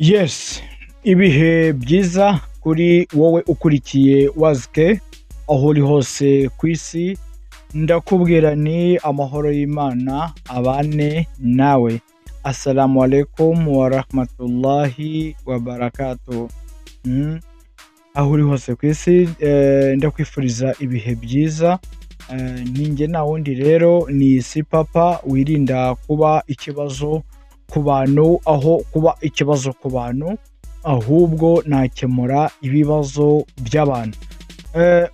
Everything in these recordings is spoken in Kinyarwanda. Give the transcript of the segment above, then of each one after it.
Yes, ibihe byiza kuri wowe ukurikiye wazike aho uri hose ku isi, ndakubwira ni amahoro y'Imana abane nawe. Assalamu alaikum wa rahmatullahi wa barakatuh. Aho uri hose ku isi, ndakwifuriza ibihe byiza. Ninjye na wundi rero ni si papa wirinda kuba ikibazo ku bantu, aho kuba ikibazo ku bantu ahubwo nakemura ibibazo by'abantu.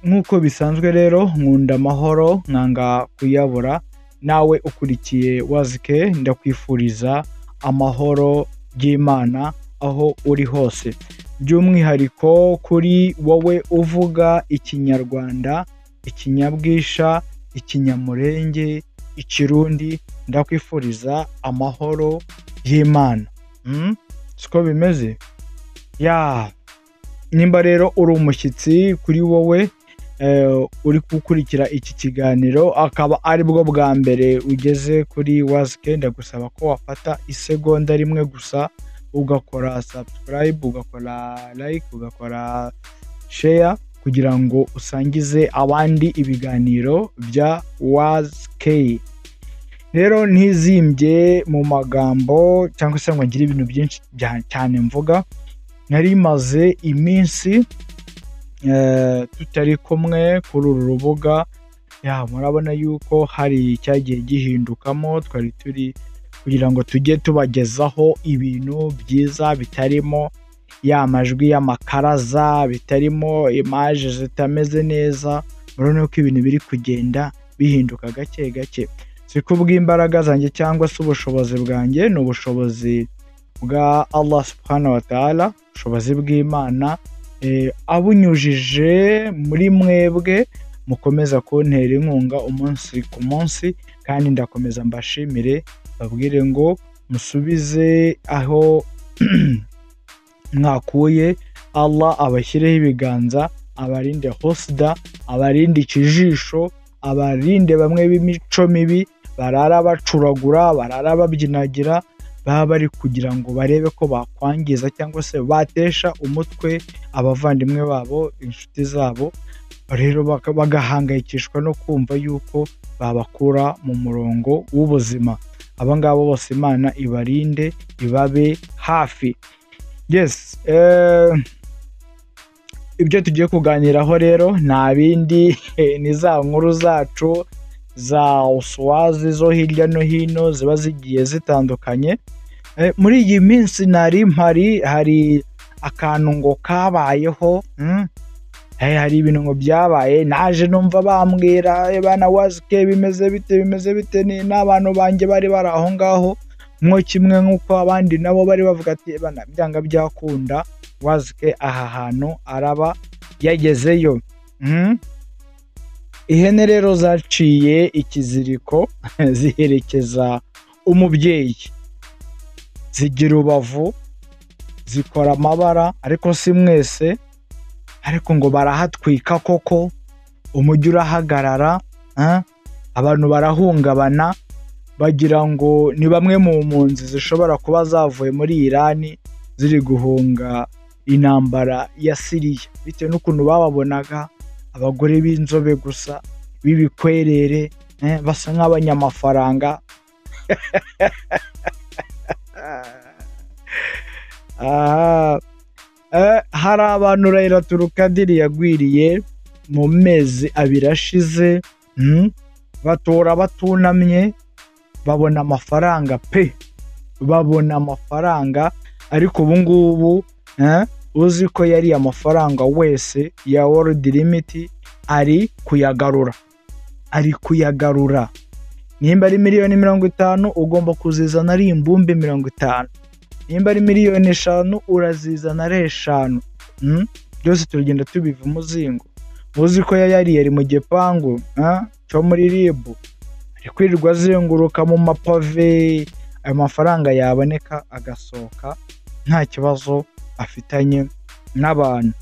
Nk'uko bisanzwe rero nkunda amahoro nkanga kuyabura. Nawe ukurikiye wazike ndakwifuriza amahoro y'Imana aho uri hose, by'umwihariko kuri wowe uvuga ikinyarwanda, ikinyabwisha, ikinyamurenge, ikirundi, ndakwifuriza amahoro y'Imana. Siko bimeze ya nimba rero uri umushyitsi kuri wowe uri gukurikira iki kiganiro akaba ari bwo bwa mbere ugeze kuri wazike, ndagusaba ko wafata isegonda rimwe gusa ugakora subscribe, ugakora like, ugakora share kugira ngo usangize abandi ibiganiro bya wazike. Rero ntizimbye mu magambo cyangwa se ngo ngire ibintu byinshi cyane mvuga, nari maze iminsi tutari kumwe kuri uru rubuga. Murabona yuko hari icyagiye gihindukamo, twari turi kugira ngo tujye tubagezaho ibintu byiza bitarimo ya majwi y'amakaraza, bitarimo imaje zitameze neza. Murabona ko ibintu biri kugenda bihinduka gake gake, si kubw'imbaraga zanjye cyangwa se ubushobozi bwanjye, ni ubushobozi bwa Allah subhanahu wa ta'ala, ubushobozi bw'Imana abunyujije muri mwebwe mukomeza kuntera inkunga umunsi ku munsi, kandi ndakomeza mbashimire, babwire ngo musubize aho mwakuye. Allah abashyireho ibiganza, abarinde hosda, abarinde ikijisho, abarinde bamwe b'imico mibi barara bacuragura, barara babyinagira, baba bari kugira ngo barebe ko bakwangiza cyangwa se batesha umutwe abavandimwe babo, inshuti zabo. Rero bagahangayikishwa no kumva yuko babakura mu murongo w'ubuzima. Aba ngabo bose Imana ibarinde, ibabe hafi. Yes, ibyo tugiye kuganiraho rero nta bindi ni za nkuru zacu za uswazi zo hirya no hino ziba zigiye zitandukanye. Muri iyi minsi nari mpari, hari akantu ngo kabayeho, hari ibintu ngo byabaye, naje numva bambwira bana wazike bimeze bite n'abantu banjye bari bari aho ngaho mwo kimwe, nk'uko abandi nabo bari bavuga ati bana byanga byakunda wazike aha hantu araba yagezeyo. Ihene rero zaciye ikiziriko ziherekeza umubyeyi, zigira ubavu, zikora amabara, ariko si mwese, ariko ngo barahatwika koko, umujyi urahagarara, abantu barahungabana, bagira ngo ni bamwe mu mpunzi zishobora kuba zavuye muri Irani ziri guhunga intambara ya Siriya, bitewe n'ukuntu bababonaga abagore b'inzobe gusa b'ibikwerere, basa nk'abanyamafaranga. Hari abantu Raila Turukadiri yagwiriye mu mezi abiri ashize, batora batunamye, babona amafaranga pe, babona amafaranga. Ariko ubu ngubu uzi ko yari amafaranga wese ya World Limit ari kuyagarura. Nimba ari miliyoni 50 ugomba kuzizana ari imbumbe 50, nimba ari miliyoni 5 urazizana ari 5. Byose turagenda tubiva umuzingo. Uzi ko yari mu gipangu cyo muri Ribu, ari kwirirwa azenguruka mu mapave, ayo mafaranga yaboneka agasohoka nta kibazo afitanye n'abantu.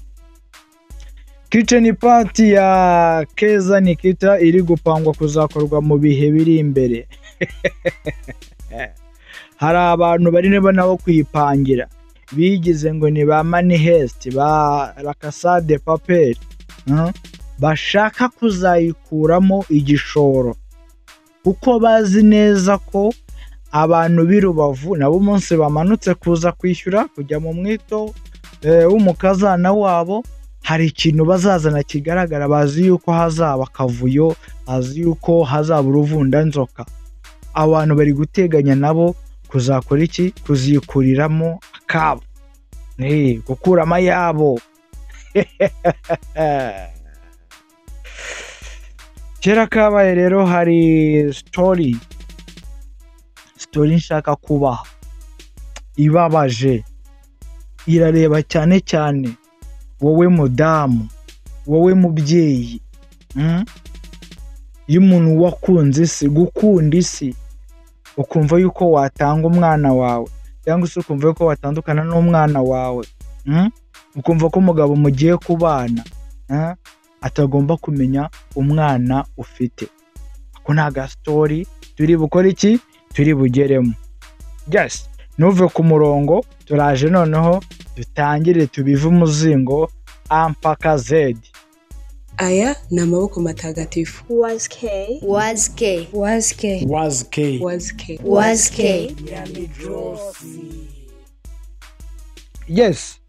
Kitchen party ya Keza Nikita iri gupangwa kuzakorwa mu bihe biri imbere. hari abantu bari nabo kuyipangira. bigize ngo ni ba Manifest ba La Casa de Papel bashaka kuzayikuramo igishoro kuko bazi neza ko abantu b'i Rubavu nabo umunsi bamanutse kuza kwishyura kujya mu mwito w'umukazana wabo hari ikintu bazazana kigaragara bazi yuko hazaba akavuyo bazi yuko hazaba uruvundanzoka abantu bari guteganya nabo kuzakora iki kuzikuriramo akabo gukuramo yabo kera kabaye rero hari story nshaka kubaha ibabaje irareba cyane cyane wowe mudamu wowe mubyeyi iyo umuntu wakunze isi gukunda isi ukumva yuko watanga umwana wawe cyangwa se ukumva yuko watandukana n'umwana wawe ukumva ko umugabo mugiye kubana atagomba kumenya umwana ufite ako nta gastori turi bukora iki turi bugeremo yes nuve ku murongo turaje noneho dutangire tubive umuzingo ampaka Z. Aya ni amaboko matagatifu. Wazke. Yes.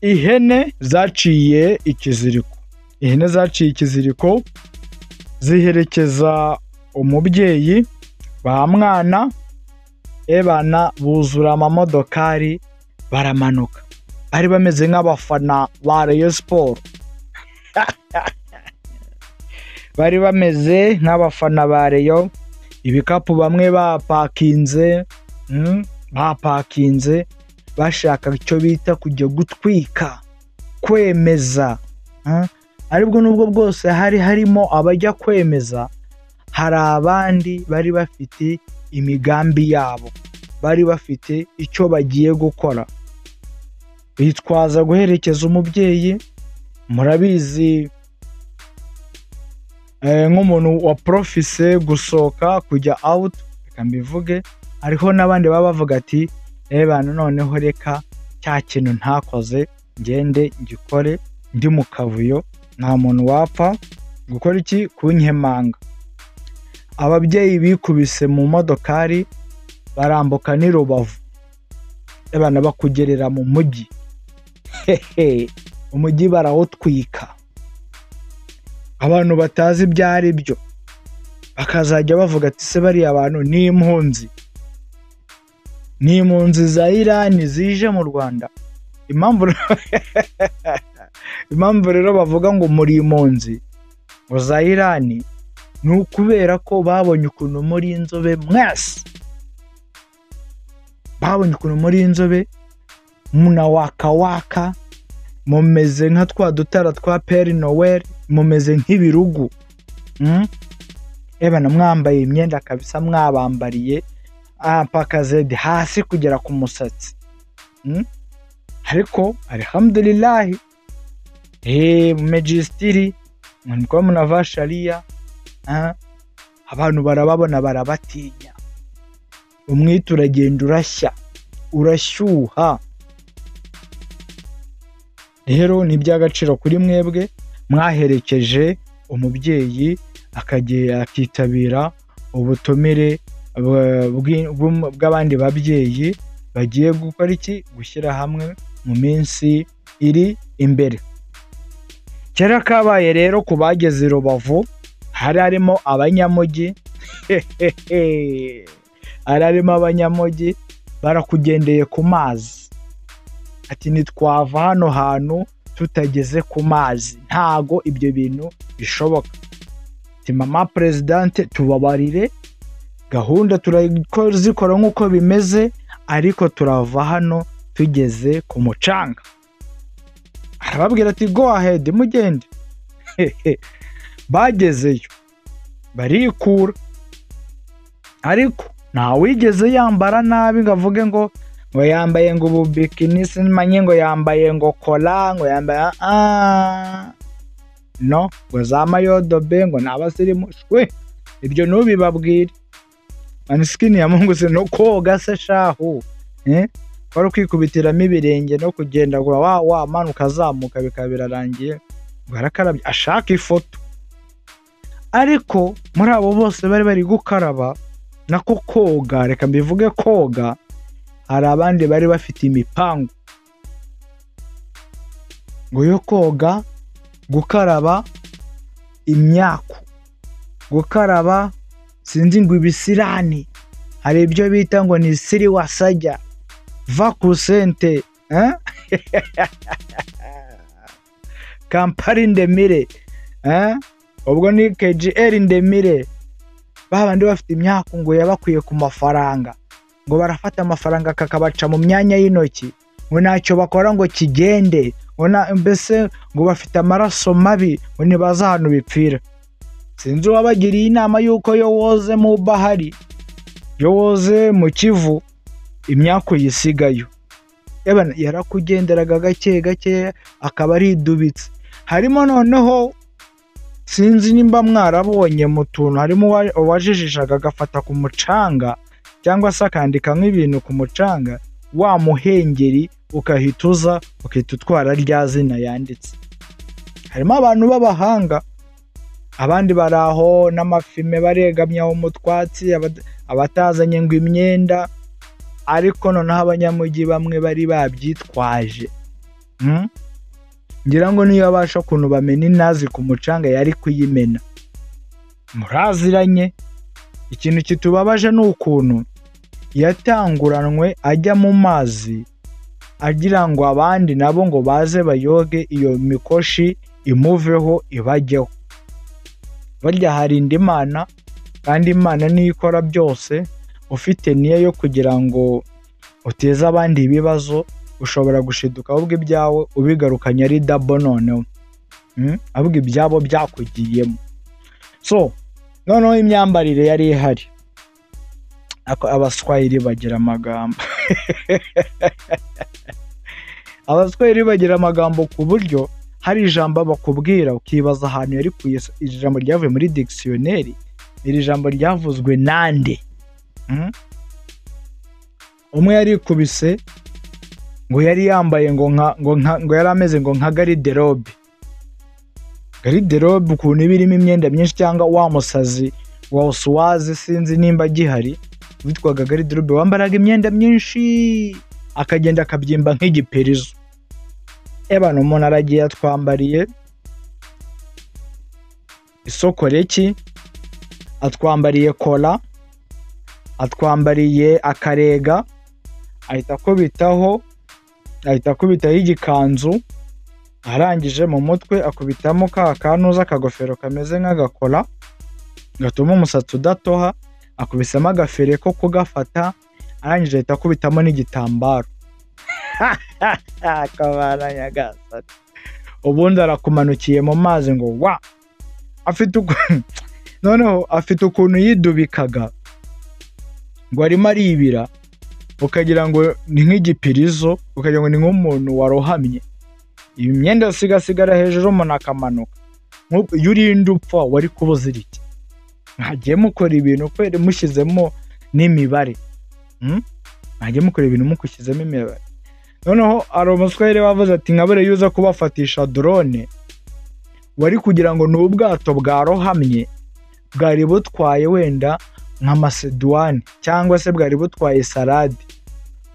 Ihene zaciye ikiziriko ziherekeza umubyeyi ba mwana ebana buzura amamodokari baramanuka bari bameze nk'abafana ba Rayon Sport bari bameze nk'abafana ba Rayon ibikapu bamwe bapakinze bashaka icyo bita kujya gutwika kwemeza aribwo nubwo bwose harimo abajya kwemeza hari abandi bari bafite imigambi yabo bari bafite icyo bagiye gukora bitwaza guherekeza umubyeyi murabizi nk'umuntu wa profise gusohoka kujya out reka mbivuge ariho n'abandi baba bavuga ati bantu noneho reka cya kintu ntakoze ngende ngikore ndi mu kavuyo nta muntu wapfa gukora iki kunkemanga ababyeyi bikubise mu modokari barambuka ni Rubavu abana bakugerera mu mujyi umujyi barawutwika abantu batazi byari byo bakazajya bavuga ati se bari abantu ni impunzi za Iran zije mu Rwanda impamvu rero bavuga ngo muri impunzi ngo za Iran ni ukubera ko babonye ukuntu muri inzobe mwese babonye ukuntu muri inzobe muna waka mumeze nka twa dutara twa Père Noël mumeze nk'ibirugu ebana mwambaye imyenda kabisa mwabambariye mpaka Z hasi kugera ku musatsi ariko alhamdulillah mumejistiri mwaniko munava sharia abantu barababona barabatinya umwita uragenda urashyuha rero ni iby'agaciro kuri mwebwe mwaherekeje umubyeyi akitabira ubutumire bw'abandi babyeyi bagiye gukora iki gushyira hamwe mu minsi iri imbere kera kabaye rero ku bageze Rubavu harimo abanyamujyi barakugendeye ku mazi ati nitwava hano hantu tutageze ku mazi ntago ibyo bintu bishoboka ati mama presidente tubabarire gahunda turazikora nk'uko bimeze ariko turava hano tugeze ku mucanga arababwira ati go ahead mugende bagezeyo barikura ariko nta wigeze yambara nabi ngo avuge ngo yambaye ngo ubu bikini simanye ngo yambaye ngo kola ngo yambaye no ngo za mayodobe ngo nabasirimu shwe ibyo nubibabwire Maniskin ya Mungu se no koga se shahu wari kwikubitiramo ibirenge no kugenda wa manuka azamuka bikabirarangiye barakarabye ashaka ifoto. Ariko muri abo bose bari gukaraba nako koga, reka mbivuge koga, hari abandi bari bafite imipango ngo yo koga, gukaraba imyaku, gukaraba sinzi ngo ibisirani, hari ibyo bita ngo ni siri wasajya vakusente Kampari Ndemire ubwo ni KGL Ndemire, babandi bafite imyaku ngo yabakwiye ku mafaranga, ngo barafata amafaranga kakabaca mu myanya y'intoki, ngo ntacyo bakora ngo kigende, mbese ngo bafite amaraso mabi, ngo nibaza ahantu bipfira. Sinzi wabagiriye inama yuko yo woze mu bahari, yo woze mu Kivu, imyaku yisigayo. Yarakugenderaga gake gake akaba aridubitse. Harimo noneho sinzi nimba mwarabonye mu tuntu, harimo uwajijishaga agafata ku mucanga cyangwa se akandika nk'ibintu ku mucanga, wa muhengeri ukahituza ukitutwara rya zina yanditse. Harimo abantu b'abahanga, abandi baraho n'amafime baregamyaho mu twatsi, abatazanye ngo imyenda, ariko noneho abanyamujyi bamwe bari babyitwaje. Ngira ngo niyo abasha kuntu bamena inazi ku mucanga yari kuyimena. Muraziranye. Ikintu kitubabaje ni ukuntu yatanguranwe ajya mu mazi agira ngo abandi nabo ngo baze bayoge iyo mikoshi imuveho ibajyeho. Barya hari indi Imana, kandi Imana niyo ikora byose. Ufite niyo yo kugira ngo uteze abandi ibibazo, ushobora gushiduka ahubwo ibyawe ubigarukanye ari double noneho. Ahubwo ibyabo byakugiyemo. So noneho imyambarire yari ihari. Abaswahili bagira amagambo. Abaswahili bagira amagambo ku buryo hari ijambo bakubwira ukibaza ahantu yari kuyesa. Ijambo ryavuye muri dictionnaire, iri jambo ryavuzwe nande. Umwe yari kubise ngo yari yambaye ngo yari ameze ngo nka garderobe. Garderobe ukuntu ibirimo imyenda myinshi, cyangwa wa musazi wa Uswazi sinzi nimba gihari, witwaga garderobe, wambaraga imyenda myinshi akagenda akabyimba nk'igiperizo. Ebana umuntu aragiye atwambariye isokoreki, atwambariye kola, atwambariye akarega, ahita akubitaho igikanzu, arangije mu mutwe akubitamo ka kanuza akagofero kameze nk'agakola gatuma umusatsi udatoha, akubisamo agafere ko kugafata, arangije ahita akubitamo n'igitambaro. Akabara nyagasani. Ubundi arakumanukiye mu mazi ngo wa noneho afite ukuntu yidubikaga ngo arimo aribira, ukagira ngo ni nk'igipirizo, ukagira ngo ni nk'umuntu warohamye. Iyi myenda usigasigara hejuru umuntu akamanuka. Iyo urinda upfa wari kubuza iki? Mwagiye mukora ibintu kwere mushyizemo n'imibare. Mwagiye mukora ibintu mukushyizemo imibare. Noneho ari umuswahili wavuze ati nkabure yuza kubafatisha drone, wari kugira ngo n'ubwato bwarohamye bwari butwaye wenda nka Macedone cyangwa se bwari butwaye salade,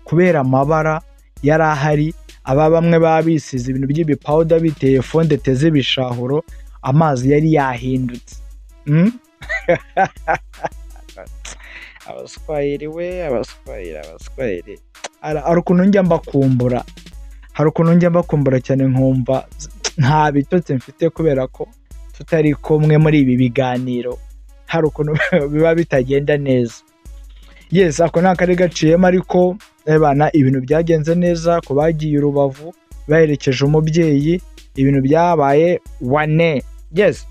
kubera amabara yari ahari. Aba bamwe babisize ibintu by'ibipawuda biteye fondete z'ibishahuro, amazi yari yahindutse. Abaswahili we, abaswahili hari ukuntu njya mbakumbura, cyane nkumva nta bitotsi mfite kubera ko tutari kumwe muri ibi biganiro. Hari ukuntu biba bitagenda neza. Yes, ako ni akari gaciyemo, ariko ebana ibintu byagenze neza ku bagiye Rubavu baherekeje umubyeyi, ibintu byabaye wane. Yes,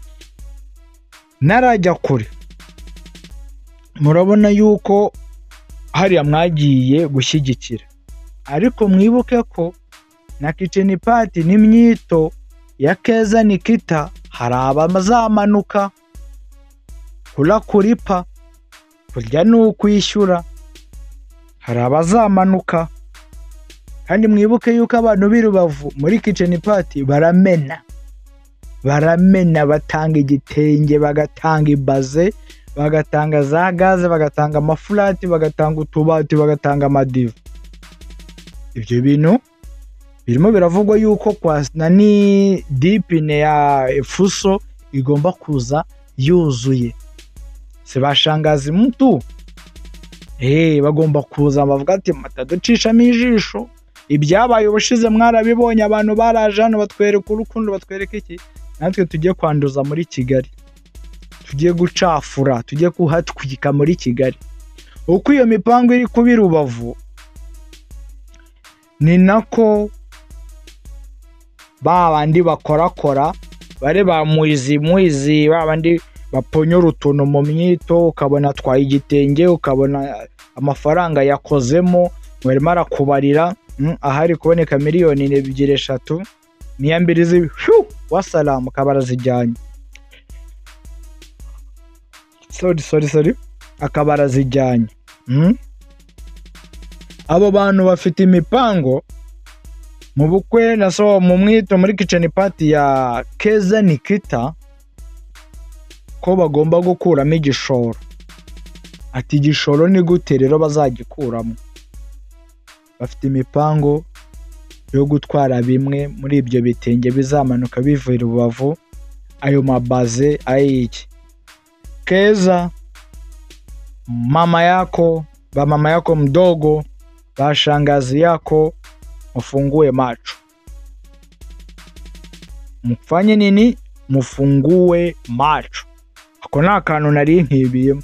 narajya kure murabona yuko hariya mwagiye gushyigikira, ariko mwibuke ko na kitchen party n'imyito ya Keza Nikita hari abazamanuka kula kuripa kurya ni ukwishyura, hari abazamanuka, kandi mwibuke yuko abantu b'i Rubavu muri kitchen party baramena, batanga igitenge, bagatanga ibaze, bagatanga za gaze, bagatanga amafurati, bagatanga utubati, bagatanga amadiva. Ibyo bintu birimo biravugwa yuko kwa nani dipine ya Fuso igomba kuza yuzuye. Se bashangazi mtu bagomba kuza bavuga ati mataducishamo ijisho, ibyabaye ubushize mwarabibonye, abantu baraje hano batwereka urukundo, batwereka iki, natwe tugiye kwanduza muri Kigali, tugiye gucafura, tugiye kuhatwika muri Kigali. Uko iyo mipango iri kuba i Rubavu, ni nako babandi bakorakora bare ba muizi babandi baponyora utuntu mu myito, ukabona twaye igitenge, ukabona amafaranga yakozemo, mwerimo arakubarira ahari kuboneka miliyoni 2-3 niyambirizi wasalamu kabara zijyanye. Sorry akabara zijyanye. Abo bantu bafite imipango mu bukwe na so mu mwito muri kitchen party ya Keza Nikita ko bagomba gukuramo igishoro. Ati igishoro ni gute rero bazagikuramo? Bafite imipango yo gutwara bimwe muri ibyo bitenge bizamanuka bivuye Rubavu, ayo mabaze ayiki. Keza mama yako mdogo, bashangazi yako mfungue macho. Mufanye nini? Mufungue macho. Ako nta kantu nari nkibiyemo.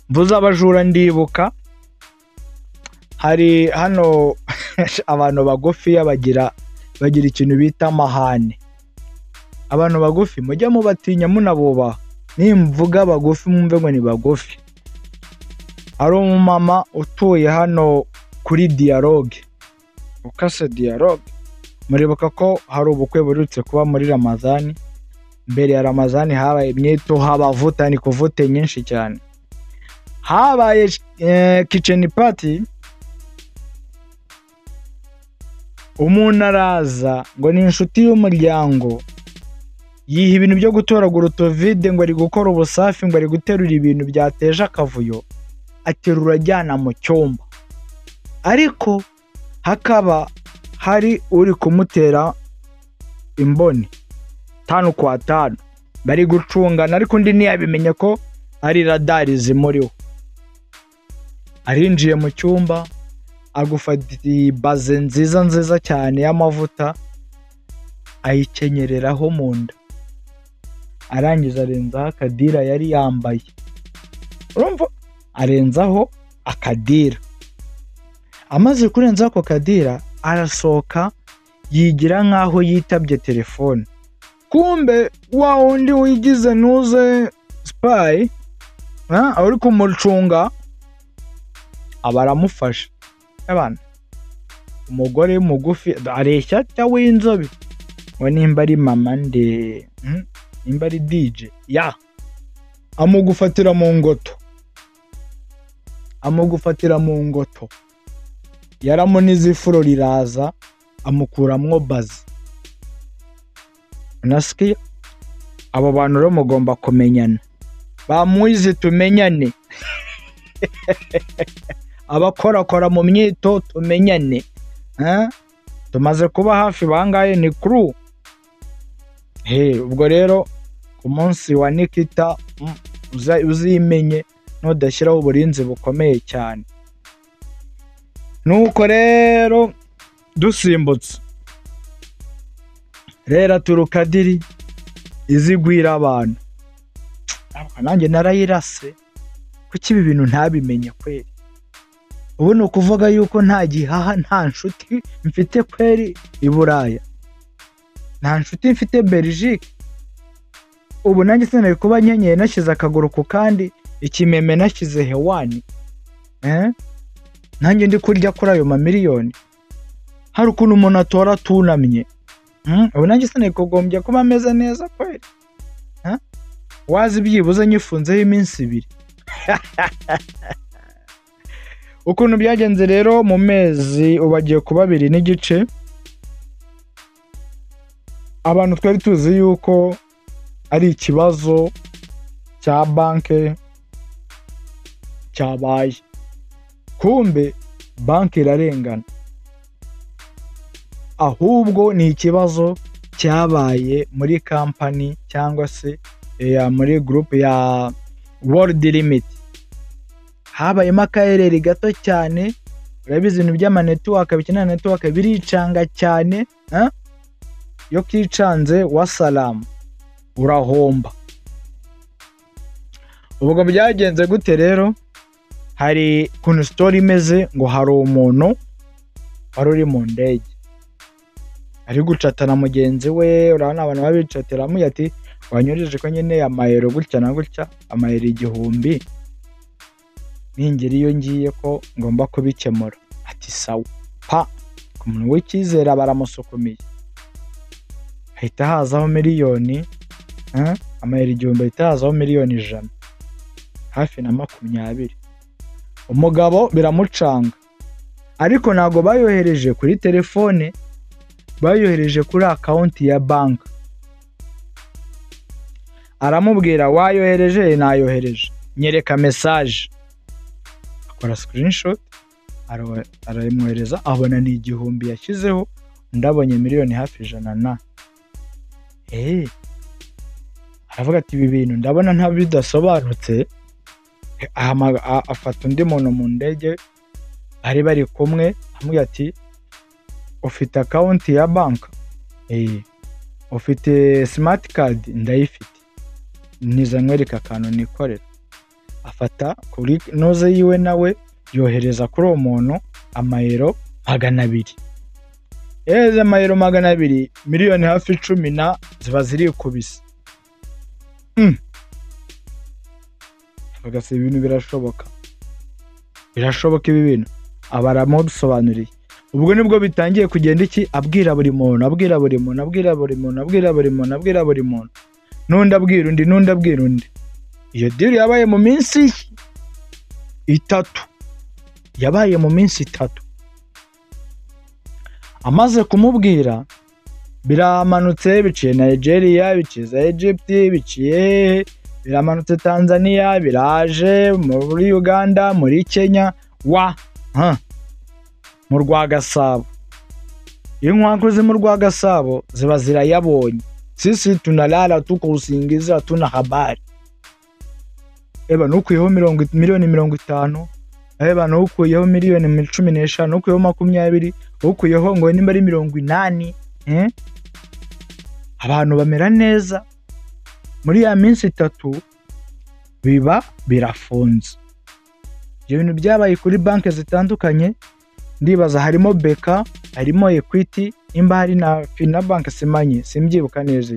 Mvuze abajura ndibuka hari hano abantu bagufi bagira ikintu bita amahane. Abantu bagufi mujya mubatinya munabubaha, nimvuga bagufi mumve ngo ni bagufi. Hari umumama utuye hano kuri Dialogue, ukase Dialogue, muribuka ko hari ubukwe burutse kuba muri Ramazani. Mbere ya Ramazani habaye imyito, habavuta ni kuvute nyinshi cyane, habaye kitchen party. Umuntu araza ngo ni inshuti y'umuryango, yiha ibintu byo gutoragura utovide, ngo ari gukora ubusafi, ngo ari guterura ibintu byateje akavuyo, aterura ajyana mu cyumba. Ariko hakaba hari uri kumutera imboni 5 kwa 5, bari gucungana, ariko undi ntiyabimenye ko ari radari zimuriho. Arinjiye mu cyumba, agufata baze nziza cyane y'amavuta, ayikenyereraho mu nda, arangiza arenzaho akadira yari yambaye. Urumva? Arenzaho akadira. Amaze kurenzaho ako kadira, arasohoka yigira nkaho yitabye telefone. Kumbe wa undi wigize nuze spy uri kumucunga abaramufasha. Abana umugore mugufi areshya cyangwa w'inzobe, we nimba ari mama nde nimba ari DJ amugufatira mu ngoto, yaramunize ifuro riraza, amukuramwo bazi. Unasikia? Abo bantu rero mugomba kumenyana, bamuize tumenyane. Abakorakora mu myito tumenyane. Tumaze kuba hafi bangaye ni crew. Ubwo rero ku munsi wa Nikita uzimenye nudashyiraho uburinzi bukomeye cyane. Nuko rero dusimbutse rero turukadiri izigwira abantu. Nanjye narayirase, kuki ibi bintu ntabimenye kweri? Ubu ni ukuvuga yuko nta gihaha, nta nshuti mfite kweri i Buraya, nta nshuti mfite Belgique. Ubu nanjye sinari kuba nyenyeye nashyize akaguru ku kandi, ikimeme nashyize hewani. Nanjye ndi kurya kuri ayo mamiliyoni. Hari ukuntu umuntu atora tunamye. Ubu nanjye sinari kugombye kuba ameze neza kweri. Wazi byibuze nyifunzeho iminsi 2. ukuntu byagenze rero mu mezi ubagiye kuba 2 n'igice, abantu twari tuzi yuko ari ikibazo cya banke cyabaye, kumbe banke irarengana, ahubwo ni ikibazo cyabaye muri kampani cyangwa se muri group ya World Limit. Habayemo akahereri gato cyane, urabizi ibintu by'amanetiwaka bikina network biricanga cyane, yo kicanze wasalamu urahomba. Ubwo byagenze gute rero? Hari kuntu story imeze ngo hari umuntu wari uri mu ndege ari gucatana mugenzi we, urabona abantu babicatira mu ati wanyoreje ko nyine amayero gutya na gutya, amayero 1000 ningeri iyo ngiye ko ngomba kubikemura. Ati sawa pa, ku muntu w'ikizera baramusukumiye, ahita hazaho miliyoni, amayero 1000 ahita hazaho miliyoni 100, hafi na 20. Umugabo biramucanga, ariko ntago bayohereje kuri telefone, bayohereje kuri account ya bank. Aramubwira wayohereje? Nayohereje, nyereka message. Akora screenshot aramwohereza, abona ni 1000 yashyizeho, ndabonye miliyoni hafi 100 na aravuga ati ibi bintu ndabona nta bidasobanutse. Afata undi muntu mu ndege bari kumwe, amubwira ati ufite account ya bank? Ufite smart card? Ndayifite, niza nkwereka akantu nikorera. Afata kuri noze yiwe nawe yohereza kuri uwo muntu amayero 200. Amayero 200, miliyoni hafi 10 na ziba ziri kubisa. Bagase ibintu birashoboka ibi bintu. Abaramusobanuriye, ubwo nibwo bitangiye kugenda iki, abwira buri muntu, nundi abwira undi. Iyo deal yabaye mu minsi 3, amaze kumubwira biramanutse, biciye Nigeria, biciye Egypt, biciye biramanutse Tanzania, biraje muri Uganda, muri Kenya, mu Rwagasabo. Inkwaku zi mu Rwagasabo ziba zirayabonye, sisi tunalala tuko usingiza tuna habari. Nukuyeho miliyoni 50, nukuyeho miliyoni 15, nukuyeho 20, nukuyeho ngo nimba ari 80. Abantu bamera neza muri ya minsi 3 biba birafunze. Ibyo bintu byabaye kuri banke zitandukanye, ndibaza harimo Beka, harimo Equity, imba hari na Finabank simanye, simbyibuka neza.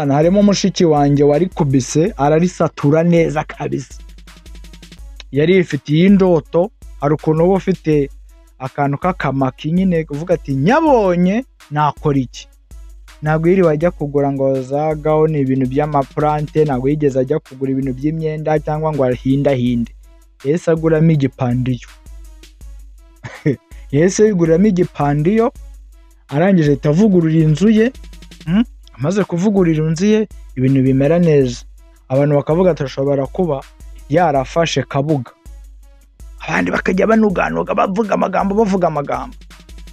Harimo mushiki wanjye wari kubise ararisatura neza kabisa, yari ifitiye indoto. Hari ukuntu uba ufite akantu k'akamaki nyine kuvuga ati nyabonye nakora iki. Ntabwo yiri wajya kugura ngo zagaho ni ibintu by'amaplante, ntabwo yigeze ajya kugura ibintu by'imyenda cyangwa ngo ahindahinde. Yese aguramo igipandiyo yiguramo igipandiyo, arangije ahita avugurura inzu ye. Amaze kuvugurira inzu ye, ibintu bimera neza. Abantu bakavuga atashobora kuba yarafashe Kabuga, abandi bakajya banuganuga bavuga amagambo,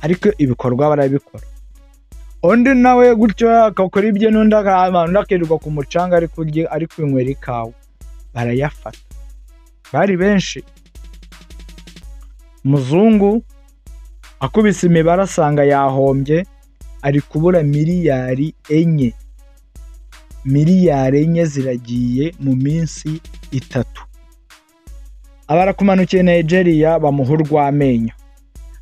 ariko ibikorwa barabikora. Undi nawe gutyo akakora ibye, n'undi abantu akirirwa ku mucanga ari kwinywera ikawa, barayafata. Bari benshi. Muzungu akubise imibare asanga yahombye, ari kubura miliyari 4. Miliyari 4 ziragiye mu minsi 3. Abarakumanukiye Nigeria bamuha urw'amenyo,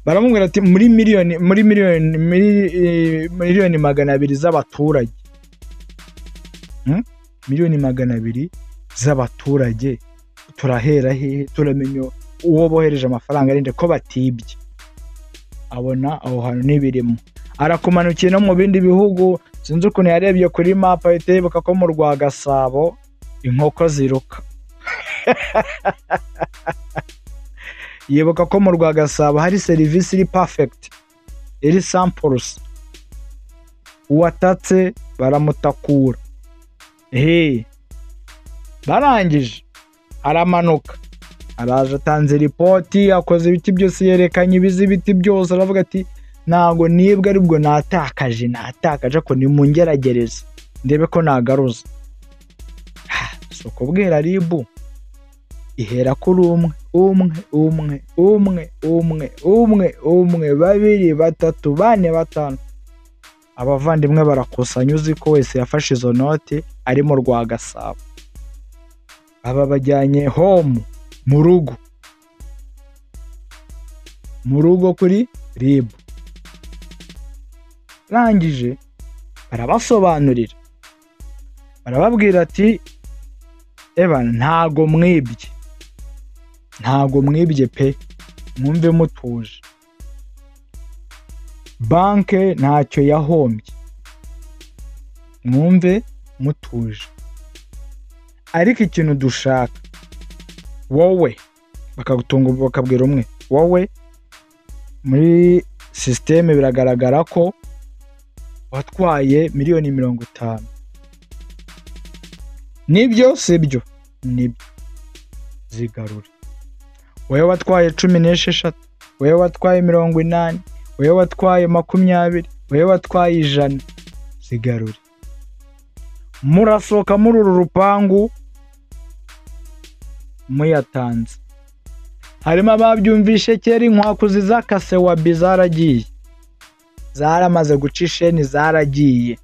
baramubwira ati muri miliyoni 200 z'abaturage, miliyoni 200 z'abaturage, turahera hehe? Turamenya uwo bohereje amafaranga arinde ko batibye. Abona aho hantu n'ibirimo. Arakumanukiye no mu bindi bihugu, sinzi ukuntu yarebye kuri map ahita yibuka ko mu Rwagasabo inkoko ziruka. Yibuka ko mu Rwagasabo hari serivisi iri perfect, iri samples, uwatatse baramutakura. Barangije aramanuka, araje atanze ripoti, akoze ibiti byose, yerekanye ibiti byose, aravuga ati ntago nibwo aribwo natakaje ko nimungeragereze ndebe ko nagaruza. So kubwira ribu ihera kuri umwe, babiri, batatu, bane, batanu. Abavandimwe barakusanya, uzi ko wese yafashe izo note ari mu Rwagasabo. Aba bajyanye home, mu rugo kuri ribu. Rangije barabasobanurira, barababwira ati ntago mwibye pe, mwumve mutuje, banke ntacyo yahombye, mwumve mutuje, ariko ikintu dushaka wowe, bakabwira umwe, wowe muri systeme biragaragara ko watwaye miliyoni 50. Nibyo sibyo? Nibyo, zigarure. Wewe watwaye 16, wewe watwaye 80, wewe watwaye 20, wewe watwaye 100, zigarure. Murasohoka muri uru rupangu muyatanze. Harimo ababyumvishe kera inkwaku zizakase wa bizaragiye, zaramaze guca isheni, zaragiye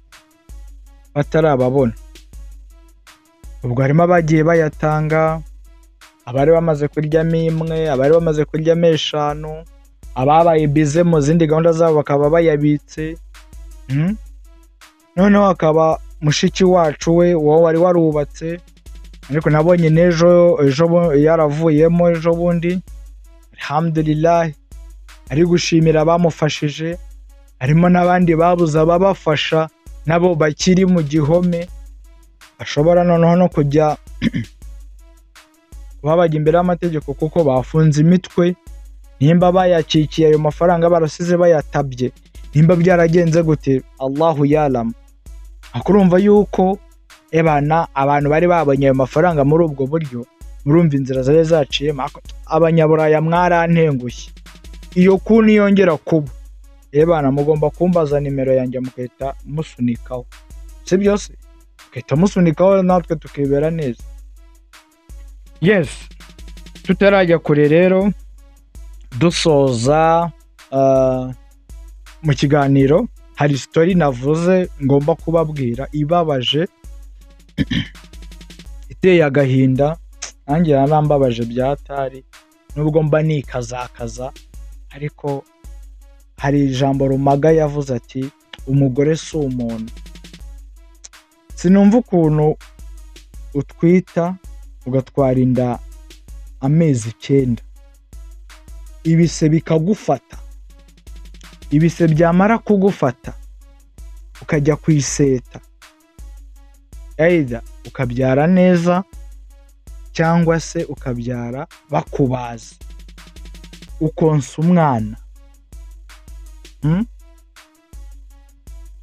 batarababona. Ubwo harimo abagiye bayatanga, abari bamaze kuryamo imwe, abari bamaze kuryamo 5, ababaye bize mu zindi gahunda zabo bakaba bayabitse. Noneho akaba mushiki wacu we, wowe wari warubatse, ariko nabonye nejo yaravuyemo ejo bundi, alhamdulillah, ari gushimira abamufashije. Harimo n'abandi babuze ababafasha nabo bakiri mu gihome, bashobora noneho no kujya babajya imbere y'amategeko kuko bafunze imitwe. Nimba bayacikiye ayo mafaranga barasize bayatabye, nimba byaragenze gute, Allahu yalam. Akurumva yuko abantu bari babonye ayo mafaranga muri ubwo buryo, murumva inzira zari zaciyemo. Abanyaburaya mwarantengushye, iyo kuni yongera kuba, mugomba kumbaza nimero yanjye mukahita musunikaho, si byose mukahita musunikaho, natwe tukibera neza. Yes, tutarajya kure rero, dusoza mu kiganiro, hari story navuze ngomba kubabwira ibabaje, iteye agahinda, nanjye yarambabaje byatari, nubwo mba nikazakaza, ariko hari ijambo Rumaga yavuze ati umugore si umuntu. Sinumva ukuntu utwita ugatwara inda amezi 9, ibise bikagufata, ibise byamara kugufata ukajya kwiseta, either ukabyara neza cyangwa se ukabyara bakubaza, ukonsa umwana,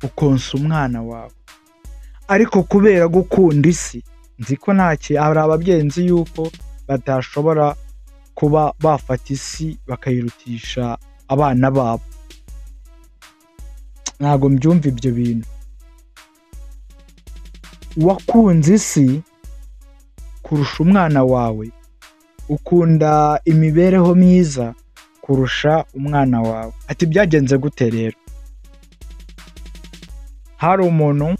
ukonsa umwana wawe, ariko kubera gukunda isi, nzi ko hari ababyeyi nzi yuko batashobora kuba bafata isi bakayirutisha abana babo. Ntago mbyumva ibyo bintu. Wakunze isi kurusha umwana wawe, ukunda imibereho myiza kurusha umwana wawe. Ati byagenze gute rero? Hari umuntu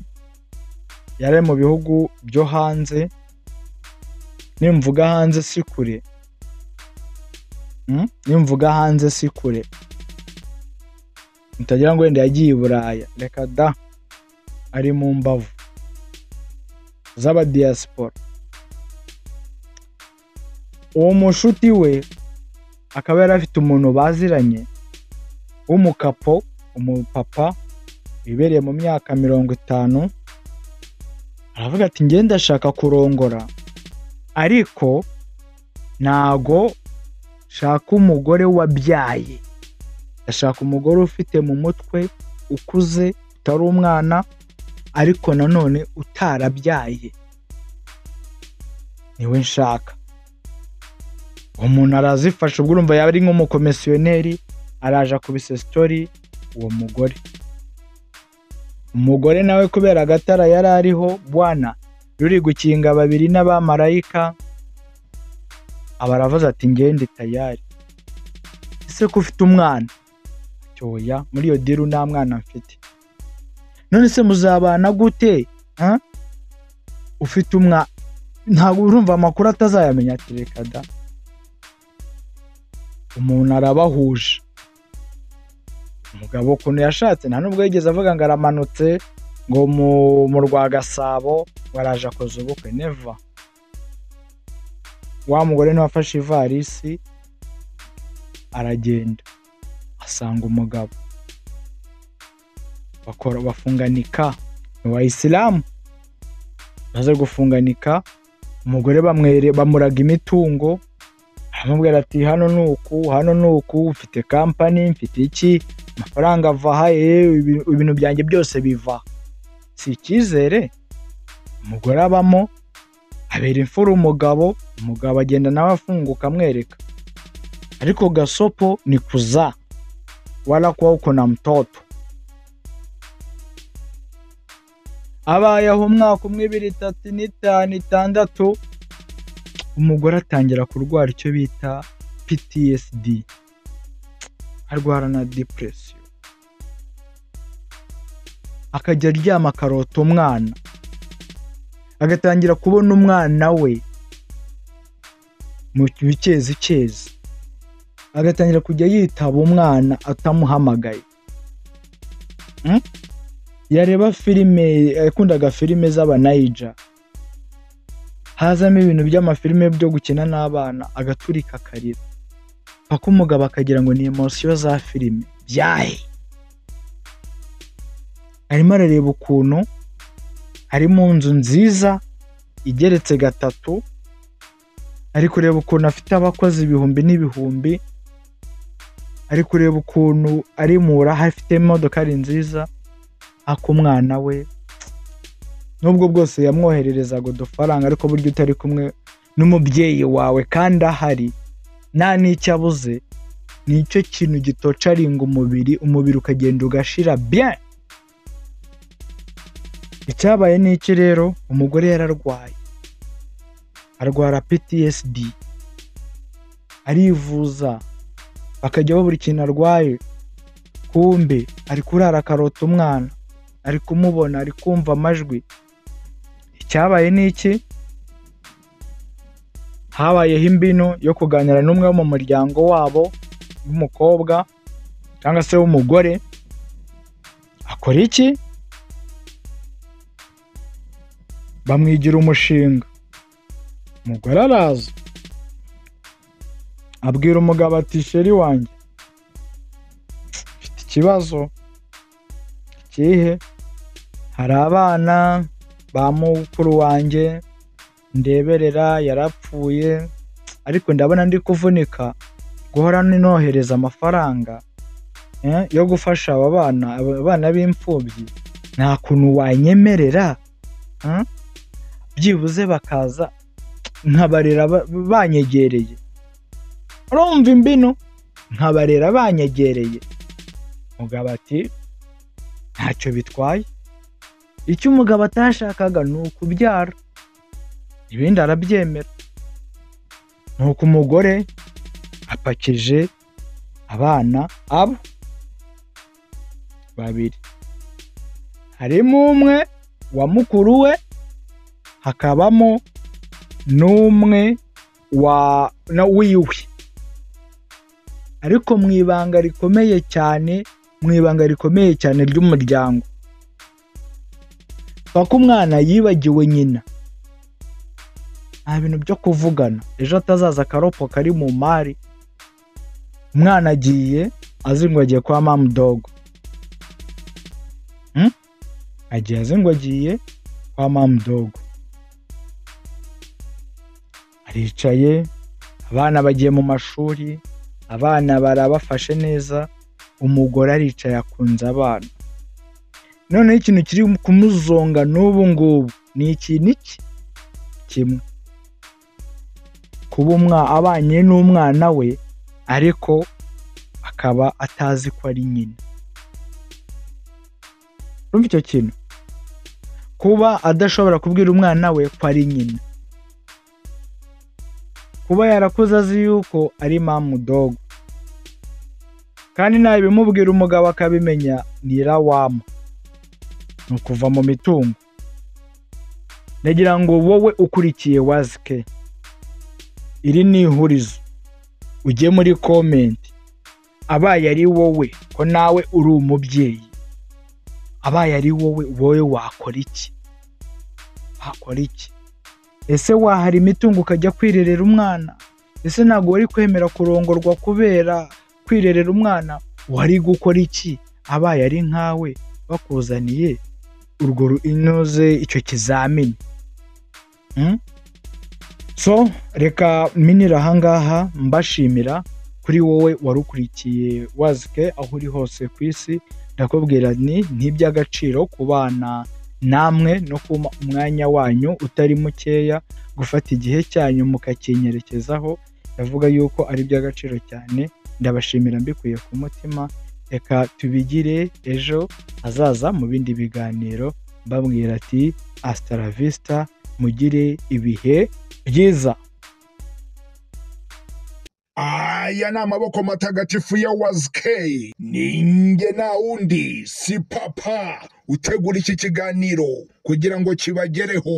yari mu bihugu byo hanze, nimvuga hanze si kure, nimvuga hanze si kure, mutagira ngo wenda yagiye i Buraya, reka da, ari mu mbavu z'aba diaspora. Uwo mushuti we akaba yari afite umuntu baziranye umupapa wibereye mu myaka 50, aravuga ati njye ndashaka kurongora ariko ntago shaka umugore wabyaye, ndashaka umugore ufite mu mutwe ukuze utari umwana ariko nanone utarabyaye, niwe nshaka. Umuntu arazifasha, ubwo urumva yaba ari nk'umukomisiyoneri, araje akubise story uwo mugore. Umugore nawe kubera agatara yari ariho bwana ruri gukinga babiri n'abamarayika, abaravuze ati ngende tayari. Ese ko ufite umwana? Cyoya, muri iyo diru nta mwana mfite. None se muzabana gute? Ufite umwana? Ntabwo urumva amakuru atazayamenya ati reka da. Umuntu arabahuje. Umugabo ukuntu yashatse nta nubwo yigeze avuga ngo aramanutse ngo mu Rwagasabo waraje akoze ubukwe, never. Wa mugore niwe afashe ivarisi aragenda asanga umugabo, bafunganika. Ni Abayisilamu baze gufunganika, umugore bamuraga imitungo, aramubwira ati hano nuku, ufite company, mfite iki, amafaranga ava haye, ibintu byanjye byose biva. Si icyizere umugore abamo, abera imfura umugabo agenda nawe afunguka amwereka. Ariko gasopo ni kuza wala kuwa uko na mtoto. Abayeho umwaka 2, 3, 4, 5, 6, umugore atangira kurwara icyo bita PTSD, arwara na depression, akajya aryama akarota umwana, agatangira kubona umwana we mu bikezi, agatangira kujya yitaba umwana atamuhamagaye. Yareba filime, yakundaga filime z'abanaija, hazamo ibintu by'amafilime byo gukina n'abana, agaturika akarira, paka umugabo akagira ngo ni emotion za filime byahe. Arimo arareba ukuntu ari mu nzu nziza igeretse 3, ari kureba ukuntu afite abakozi ibihumbi n'ibihumbi, ari kureba ukuntu ari mura hafite imodoka ari nziza, akumwana we nubwo bwose yamwohererezaga udufaranga, ariko buryo utari kumwe n'umubyeyi wawe kandi ahari nta n'icyo abuze, nicyo kintu gitocaringa umubiri ukagenda ugashira bien. Icyabaye n'iki rero, umugore yararwaye, arwara PTSD, arivuza akajyaho buri kintu arwaye, kumbe ari kurara akarota umwana, ari kumubona, ari kumva amajwi. Icyabaye n'iki, habayeho imbino yo kuganira n'umwe wo mu muryango wabo w'umukobwa cyangwa se w'umugore. Akora iki? Bamwigira umushinga. Umugore araza abwira umugabo ati sheri wanjye, mfite ikibazo. Kihe? Hari abana ba mukuru wanjye ndeberera yarapfuye, ariko ndabona ndi kuvunika guhora ninohereza amafaranga yo gufasha abana b'imfubyi. Nta kuntu wanyemerera byibuze bakaza nkabarera banyegereye? Urumva imbino? Nkabarera banyegereye. Umugabo ati ntacyo bitwaye. Icyo umugabo atashakaga ni ukubyara, ibindi arabyemera. Nuko umugore apakije abana abo 2, harimo umwe wa mukuru we, hakabamo n'umwe wiwe, ariko mu ibanga rikomeye cyane ry'umuryango. Paka umwana yibagiwe nyina, nta bintu byo kuvugana, ejo atazaza akaropo kari mu mari. Umwana agiye azi ngo agiye kwa mama dog, agiye azi ngo agiye kwa mamudogo. Aricaye, abana bagiye mu mashuri, abana barabafashe neza, umugore aricaye akunze abana. Noneho ikintu kiri kumuzonga n'ubu ngubu ni ikintu iki kimwe, kuba abanye n'umwana we ariko akaba atazi ko ari nyina. Urumva icyo kintu? Kuba adashobora kubwira umwana we ko ari nyina, kuba yarakuze azi yuko ari mamudogo kandi nabimubwira umugabo akabimenya ni lawama, ni ukuva mu mitungo. Ndagira ngo wowe ukurikiye Wazke, iri ni ihurizo, ujye muri komenti, abaye ari wowe ko nawe uri umubyeyi, abaye ari wowe wakora iki? Wakora iki? Ese wahara imitungo ukajya kwirerera umwana? Ese ntabwo wari kwemera kurongorwa kubera kwirerera umwana? Wari gukora iki abaye ari nkawe bakuzaniye urwo inoze icyo kizamini? So reka minira ahangaha mbashimira kuri wowe warukurikiye Wazke aho uri hose ku isi. Ndakubwira ni iby'agaciro kubana namwe no kuma umwanya wanyu utari mukeya, gufata igihe cyanyu mukakinyerekezaho. Ndavuga yuko ari iby'agaciro cyane, ndabashimira mbikuye ku mutima. Reka tubigire ejo hazaza mu bindi biganiro, mbabwira ati hasta la vista, mugire ibihe byiza. Aya ni amaboko matagatifu ya Wazke. Ninjye na undi si papa utegura iki kiganiro kugira ngo kibagereho.